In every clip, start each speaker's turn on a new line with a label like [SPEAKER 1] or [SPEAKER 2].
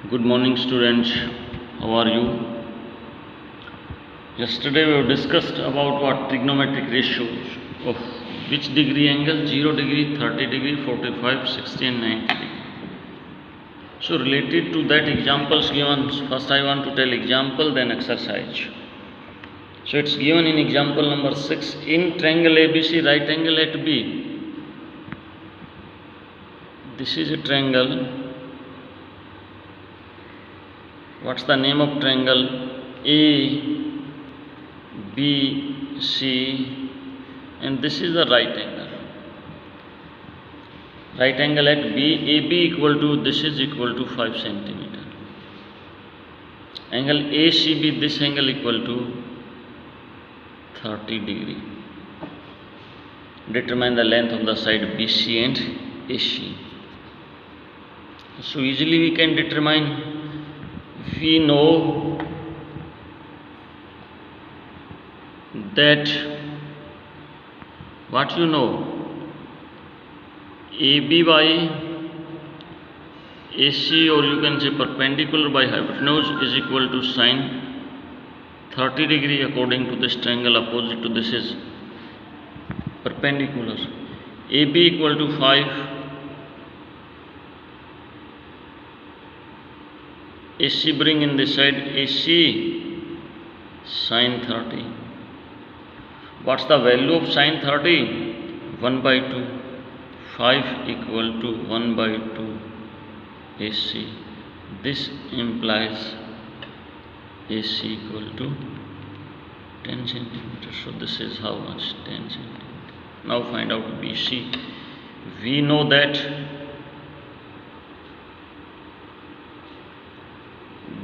[SPEAKER 1] Good morning, students. How are you? Yesterday we have discussed about what trigonometric ratios of which degree angle: 0 degree, 30 degree, 45, 60 and 90 degree. So related to that examples given, first I want to tell example, then exercise. So it's given in example number 6. In triangle ABC, right angle at B. This is a triangle. What's the name of triangle? A, B, C, and this is the right angle. Right angle at B, AB equal to, this is equal to 5 centimeter. Angle ACB, this angle equal to 30 degree. Determine the length of the side BC and AC. So easily we can determine. We know that what you know, AB by AC, or you can say perpendicular by hypotenuse, is equal to sine 30 degree according to this triangle. Opposite to this is perpendicular. AB equal to 5, AC bring in this side, AC sine 30. What's the value of sine 30? 1 by 2. 5 equal to 1 by 2 AC. This implies AC equal to 10 centimeters. So this is how much? 10 centimeters. Now find out BC. We know that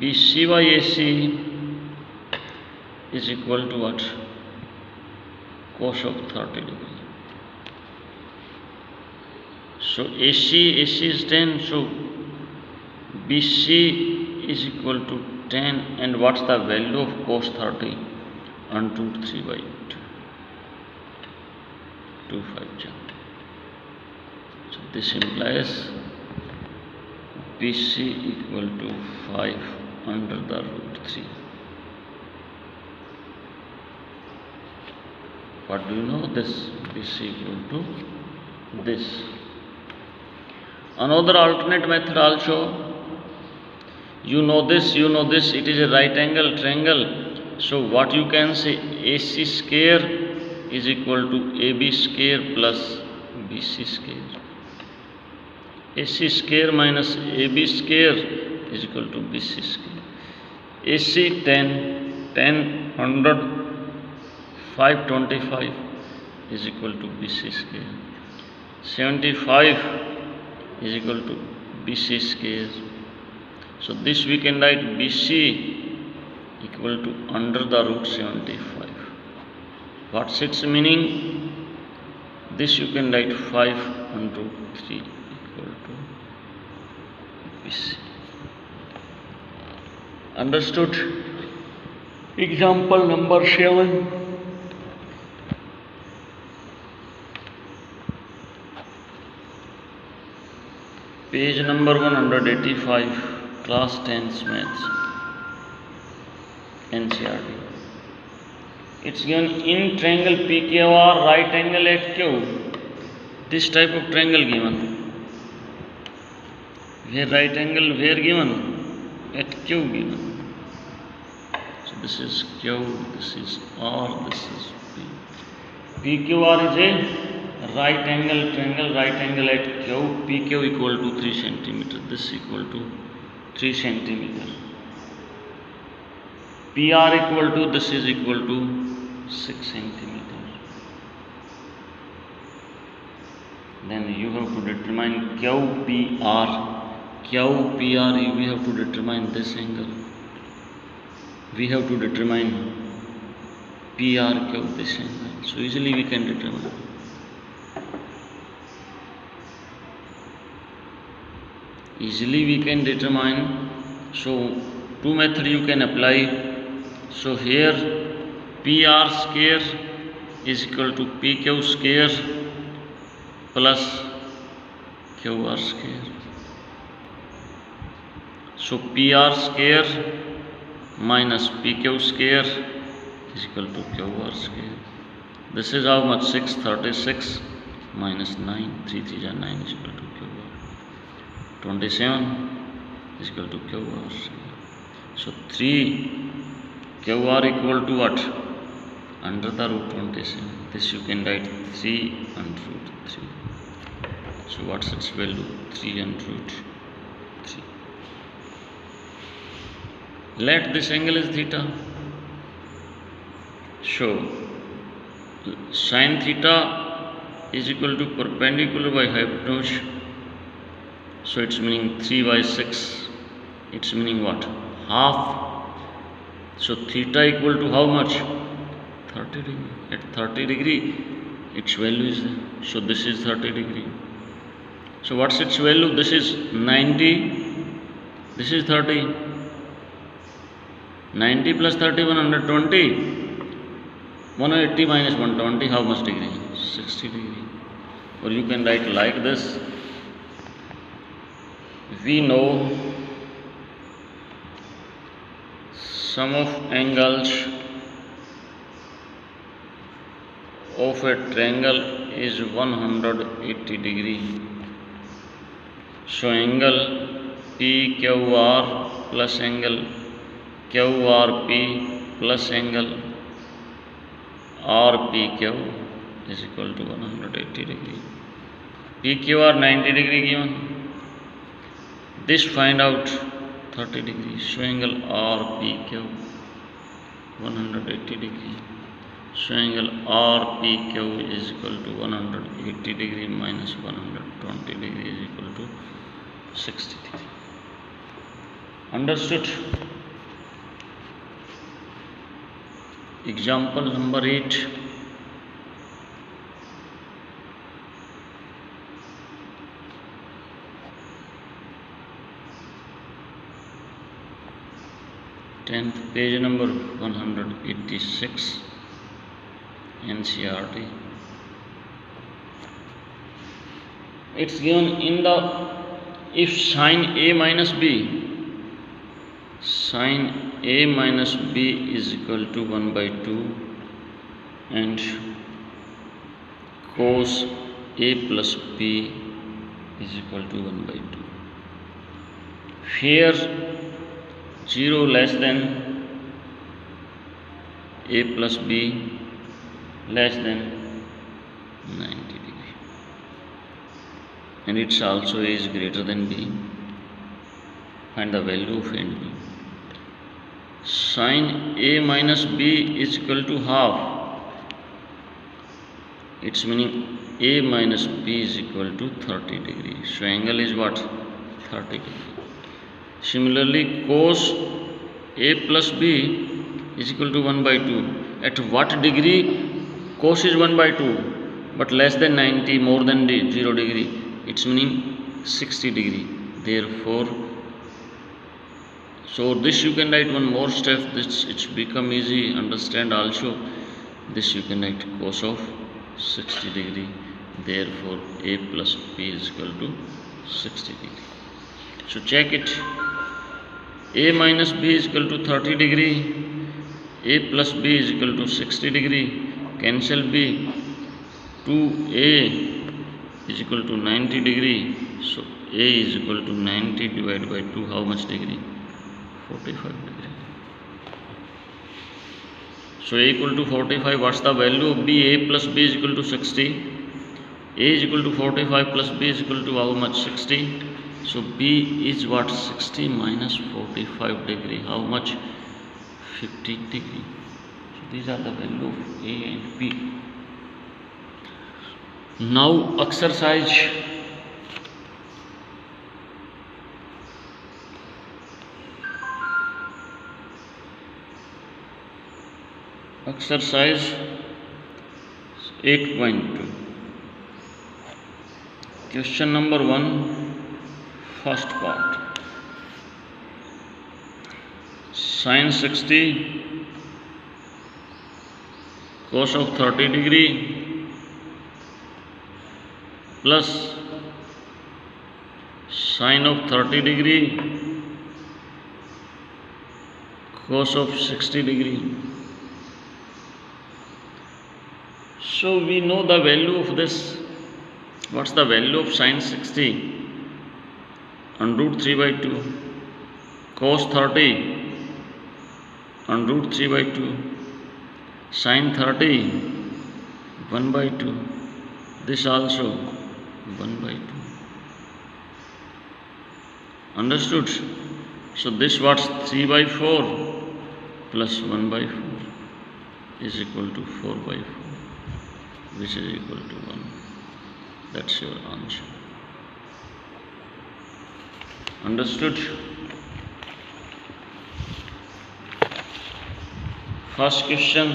[SPEAKER 1] BC by AC is equal to what? Cos of 30 degree. So AC is 10, so BC is equal to 10, and what's the value of cos 30? Unto 3 by 2, 5 jump. So this implies BC equal to 5 under the root 3. What do you know? This BC equal to this. Another alternate method also. You know this, it is a right angle triangle. So what you can say, AC square is equal to AB square plus BC square. AC square minus AB square is equal to BC square. AC 10, 10, 100, 525 is equal to BC square. 75 is equal to BC square. So this we can write BC equal to under the root 75. What's its meaning? This you can write 5 under 3 equal to BC. Understood? Example number 7. Page number 185, class 10's maths, NCERT. It's given in triangle PQR, right angle at Q. This type of triangle given. Where right angle where given? At Q given. So this is Q, this is R, this is P. PQR is a right angle triangle, right angle at Q. PQ equal to 3 centimeter. This equal to 3 centimeter. PR equal to, this is equal to 6 centimeter. Then you have to determine QPR. QPR, we have to determine this angle. We have to determine PRQ, this angle. So easily we can determine. Easily we can determine. So two methods you can apply. So here PR square is equal to PQ square plus QR square. So PR square minus PQ square is equal to QR square. This is how much? 636 minus 9, 3 3 is 9 is equal to QR. 27 is equal to QR square. So 3 QR equal to what? Under the root 27. This you can write 3 under root 3. So what's its value? 3 under root 3. Let this angle is theta. So sin theta is equal to perpendicular by hypotenuse. So it's meaning 3 by 6. It's meaning what? Half. So theta equal to how much? 30 degree. At 30 degree, its value is there. So this is 30 degree. So what's its value? This is 90. This is 30. 90 plus 30, 120. 180 minus 120, how much degree? 60 degree. Or you can write like this. We know sum of angles of a triangle is 180 degree. So angle PQR plus angle QRP plus angle RPQ is equal to 180 degree. PQR 90 degree given. This find out 30 degree. So angle RPQ 180 degree. So angle RPQ is equal to 180 degree minus 120 degree is equal to 60 degree. Understood? Example number 8. Page number 186, NCERT. It's given in the, if sin A minus B, sin A minus B is equal to 1 by 2 and cos A plus B is equal to 1 by 2. Here 0 less than A plus B less than 90 degree, and it's also A is greater than B. Find the value of A and B. Sin A minus B is equal to half. It's meaning A minus B is equal to 30 degree. So angle is what? 30 degree. Similarly, cos A plus B is equal to 1 by 2. At what degree? Cos is 1 by 2, but less than 90, more than 0 degree. It's meaning 60 degree. Therefore, so this you can write one more step. This it's become easy. Understand also. This you can write cos of 60 degree. Therefore, A plus B is equal to 60 degree. So check it. A minus B is equal to 30 degree. A plus B is equal to 60 degree. Cancel B. 2A is equal to 90 degree. So A is equal to 90 divided by 2. How much degree? 45 degree. So A equal to 45. What's the value of B? A plus B is equal to 60. A is equal to 45 plus B is equal to how much? 60. So B is what? 60 minus 45 degree. How much? 15 degree. So these are the value of A and B. Now exercise. Exercise 8.2. Question number 1, first part. Sin 60 cos of 30 degree plus sin of 30 degree cos of 60 degree. So we know the value of this. What's the value of sin 60? Under root 3 by 2. Cos 30 under root 3 by 2. Sin 30 1 by 2. This also 1 by 2. Understood? So this what's 3 by 4 plus 1 by 4 is equal to 4 by 4, which is equal to 1. That's your answer. Understood? First question.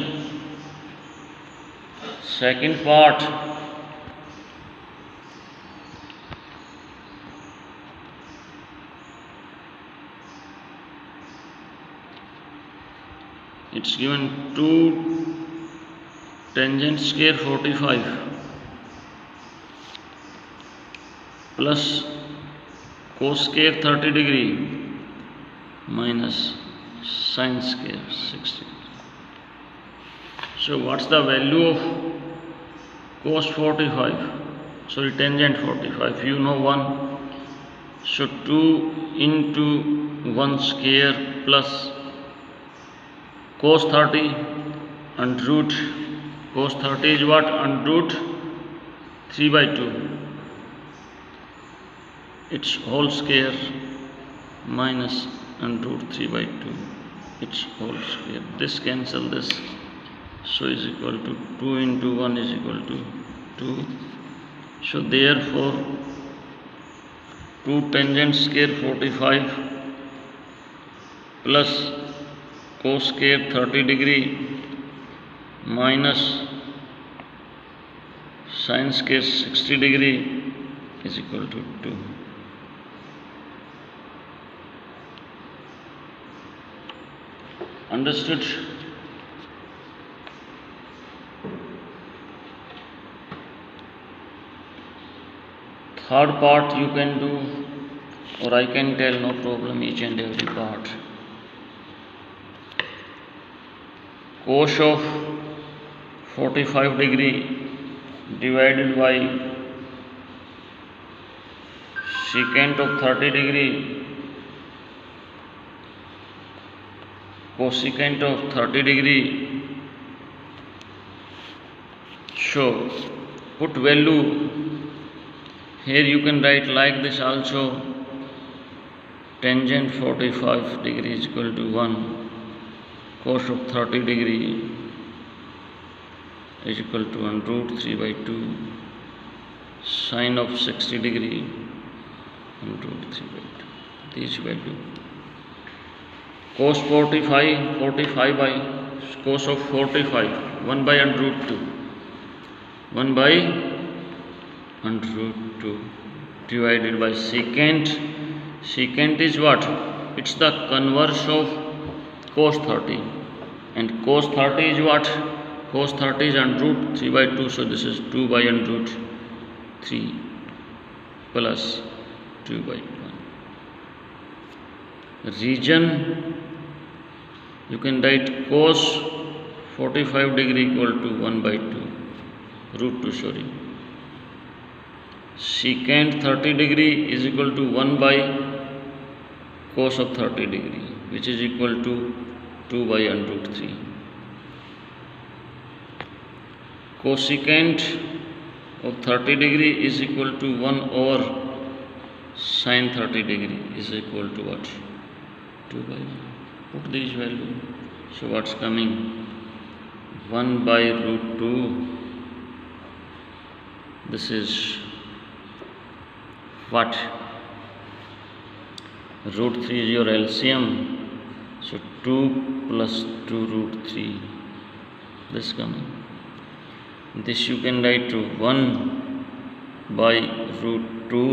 [SPEAKER 1] Second part. It's given 2 tangent square 45 plus cos square 30 degree minus sin square 60. So what's the value of cos 45? Sorry, tangent 45. You know 1. So 2 into 1 square plus cos 30 and root cos 30 is what? And root 3 by 2. Its whole square minus and root 3 by 2. Its whole square. This cancel this. So is equal to 2 into 1 is equal to 2. So therefore 2 tangent square 45 plus cos square 30 degree minus sin square 60 degree is equal to 2. Understood? Third part you can do, or I can tell, no problem, each and every part. Cos of 45 degree divided by secant of 30 degree cosecant of 30 degree. So put value here. You can write like this also. Tangent 45 degree is equal to 1. Cos of 30 degree is equal to 1 root 3 by 2. Sin of 60 degree 1 root 3 by 2. This value. Cos 45 by cos of 45 1 by under root 2. 1 by under root 2 divided by secant. Secant is what? It's the converse of cos 30, and cos 30 is what? Cos 30 is under root 3 by 2, so this is 2 by under root 3 plus 2 by 1. Region, you can write cos 45 degree equal to 1 by 2, root 2, sorry. Secant 30 degree is equal to 1 by cos of 30 degree, which is equal to 2 by under root 3. Cosecant of 30 degree is equal to 1 over sin 30 degree is equal to what? 2 by 1. Put this value. So what's coming? 1 by root 2. This is what? Root 3 is your LCM. So 2 plus 2 root 3. This coming. This you can write to 1 by root 2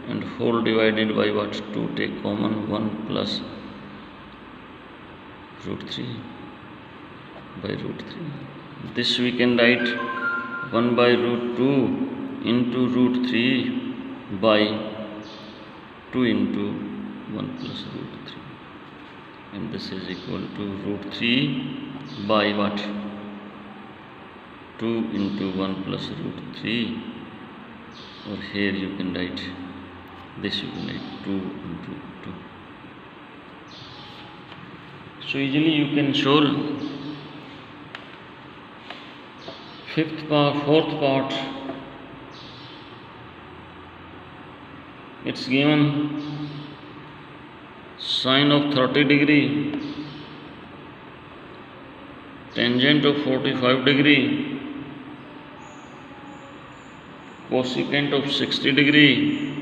[SPEAKER 1] and whole divided by what? 2 take common, 1 plus root 3 by root 3. This we can write 1 by root 2 into root 3 by 2 into 1 plus root 3. and this is equal to root 3 by what? 2 into 1 plus root 3, or here you can write this, you can write 2 into 2. So easily you can solve fourth part. It's given sine of 30 degree, tangent of 45 degree, cosecant of 60 degree,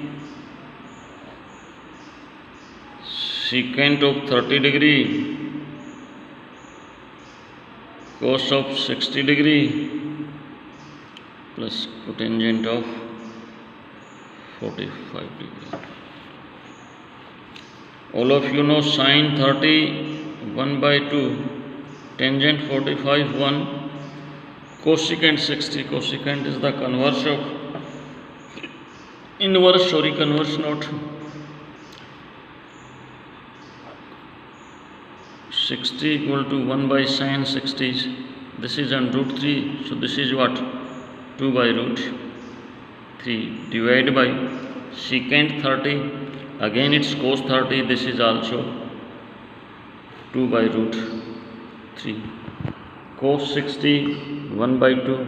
[SPEAKER 1] secant of 30 degree, cos of 60 degree, plus cotangent of 45 degree. All of you know sine 30 1 by 2, tangent 45 1, cosecant 60. Cosecant is the converse of converse not. 60 equal to 1 by sine 60. This is on root 3. So this is what? 2 by root 3 divided by secant 30. Again it's cos 30. This is also 2 by root 3. Cos 60 1 by 2.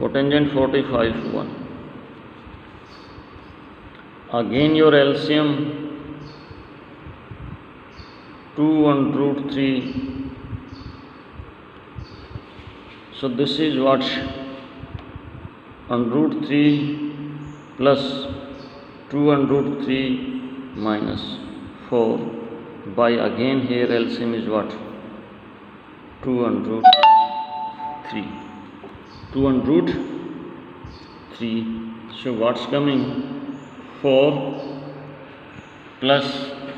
[SPEAKER 1] Cotangent 45 1. Again your LCM 2 on root 3. So this is what? On root 3 plus 2 on root 3 minus 4 by, again here LCM is what? 2 on root 3. 2 on root 3. So what's coming? 4 plus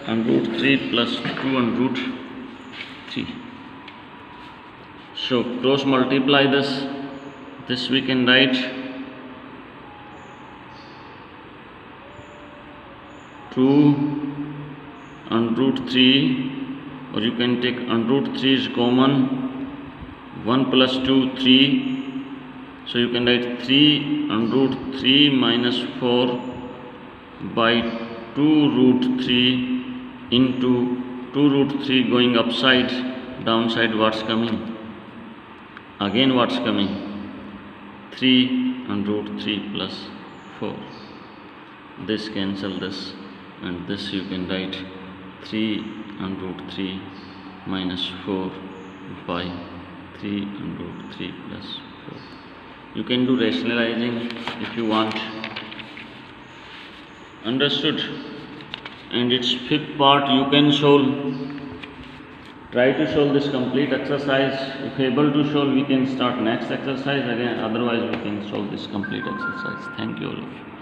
[SPEAKER 1] on root 3 plus 2 on root 3. So cross multiply this. This we can write 2 on root 3, or you can take on root 3 is common, 1 plus 2 3. So you can write 3 on root 3 minus 4 by 2 root 3 into 2 root 3 going upside, downside what's coming? Again what's coming? 3 on root 3 plus 4. This cancel this, and this you can write 3 on root 3 minus 4 by 3 on root 3 plus 4. You can do rationalizing if you want. Understood? And its fifth part you can solve. Try to solve this complete exercise. If able to solve, we can start next exercise again. Otherwise, we can solve this complete exercise. Thank you all of you.